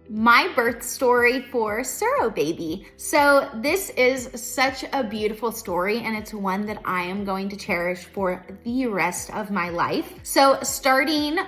My birth story for Surrobaby. So this is such a beautiful story, and it's one that I am going to cherish for the rest of my life. So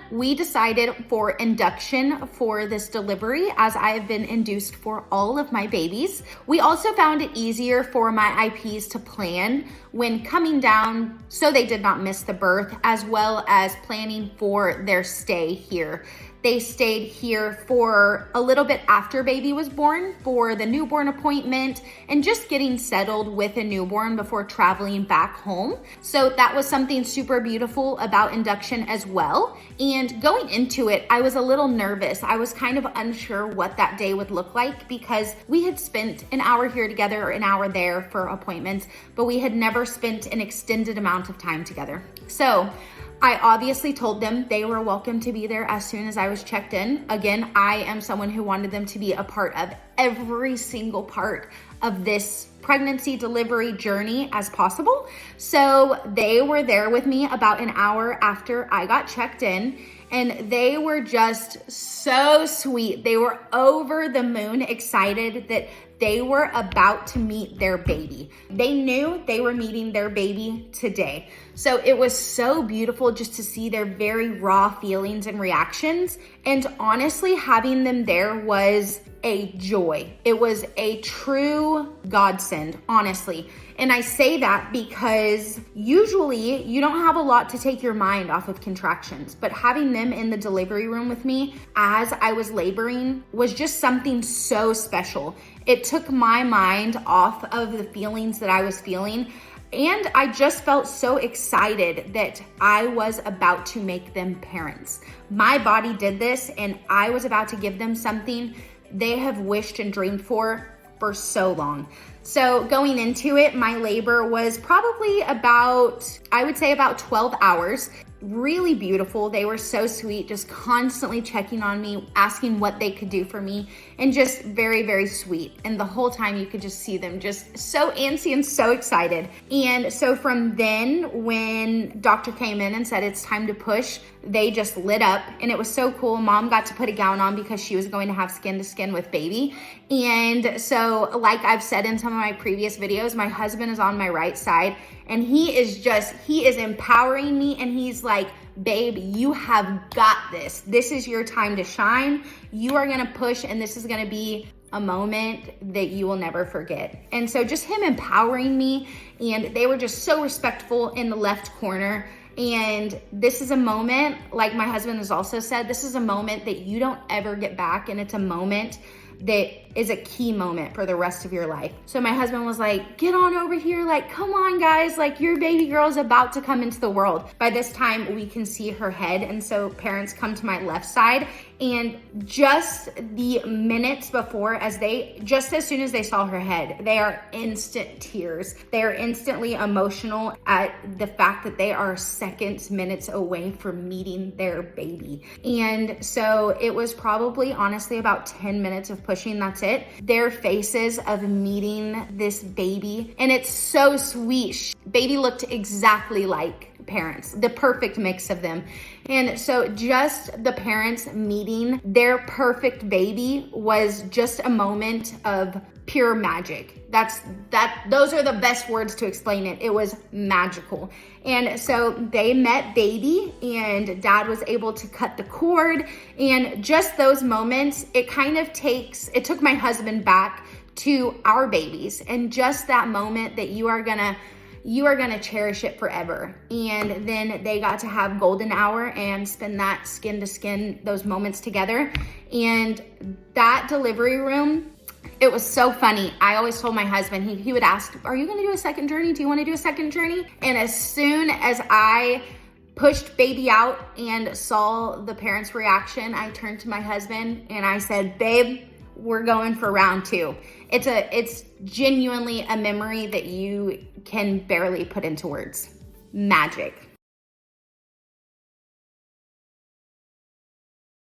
we decided for induction for this delivery, as I have been induced for all of my babies. We also found it easier for my IPs to plan when coming down so they did not miss the birth, as well as planning for their stay here. They stayed here for a little bit after baby was born for the newborn appointment and just getting settled with a newborn before traveling back home. So that was something super beautiful about induction as well. And going into it, I was a little nervous. I was kind of unsure what that day would look like because we had spent an hour here together or an hour there for appointments, but we had never spent an extended amount of time together. So I obviously told them they were welcome to be there as soon as I was checked in. Again, I am someone who wanted them to be a part of every single part of this pregnancy delivery journey as possible. So they were there with me about an hour after I got checked in, and they were just so sweet. They were over the moon excited that they were about to meet their baby. They knew they were meeting their baby today. So it was so beautiful just to see their very raw feelings and reactions. And honestly, having them there was a joy. It was a true godsend, honestly. And I say that because usually you don't have a lot to take your mind off of contractions, but having them in the delivery room with me as I was laboring was just something so special. It took my mind off of the feelings that I was feeling. And I just felt so excited that I was about to make them parents. My body did this, and I was about to give them something they have wished and dreamed for so long. So going into it, my labor was probably about, I would say about 12 hours. Really beautiful. They were so sweet, just constantly checking on me, asking what they could do for me, and just very, very sweet. And the whole time you could just see them just so antsy and so excited. And so from then, when doctor came in and said it's time to push, they just lit up, and it was so cool. Mom got to put a gown on because she was going to have skin to skin with baby. And so like I've said in some of my previous videos, my husband is on my right side, and he is empowering me, and he's like, babe, you have got this. This is your time to shine. You are gonna push, and this is gonna be a moment that you will never forget. And so just him empowering me, and they were just so respectful in the left corner. And this is a moment, like my husband has also said, this is a moment that you don't ever get back, and it's a moment that is a key moment for the rest of your life. So my husband was like, get on over here, like, come on guys, like your baby girl is about to come into the world. By this time we can see her head, and so parents come to my left side, and just the minutes before, just as soon as they saw her head, they are instant tears. They are instantly emotional at the fact that they are seconds, minutes away from meeting their baby. And so it was probably honestly about 10 minutes of pushing, that's it. Their faces of meeting this baby, and it's so sweet. Baby looked exactly like parents, the perfect mix of them. And so just the parents meeting their perfect baby was just a moment of pure magic. Those are the best words to explain it. It was magical. And so they met baby, and dad was able to cut the cord, and just those moments, it took my husband back to our babies, and just that moment that you are gonna cherish it forever. And then they got to have golden hour and spend that skin to skin, those moments together. And that delivery room, it was so funny. I always told my husband, he would ask, are you gonna do a second journey? Do you wanna do a second journey? And as soon as I pushed baby out and saw the parents' reaction, I turned to my husband and I said, babe, we're going for round 2. It's genuinely a memory that you can barely put into words. Magic.